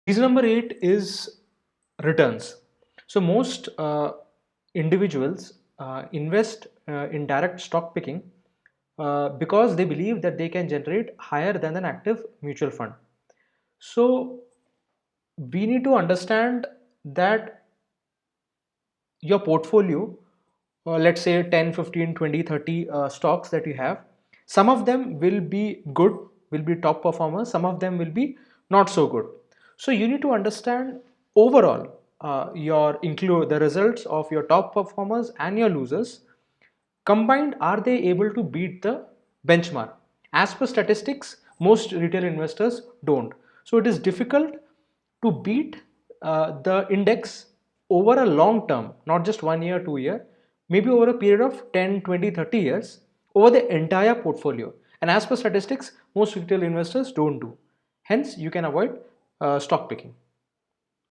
Reason number 8 is returns. So most individuals invest in direct stock picking because they believe that they can generate higher than an active mutual fund. So we need to understand that your portfolio, let's say 10, 15, 20, 30 stocks that you have, some of them will be good, will be top performers, some of them will be not so good. So you need to understand overall your include the results of your top performers and your losers combined. Are they able to beat the benchmark? As per statistics, most retail investors don't. So it is difficult to beat the index over a long term, not just 1 year, 2 year, maybe over a period of 10, 20, 30 years over the entire portfolio. And as per statistics, most retail investors don't do. Hence, you can avoid stock picking.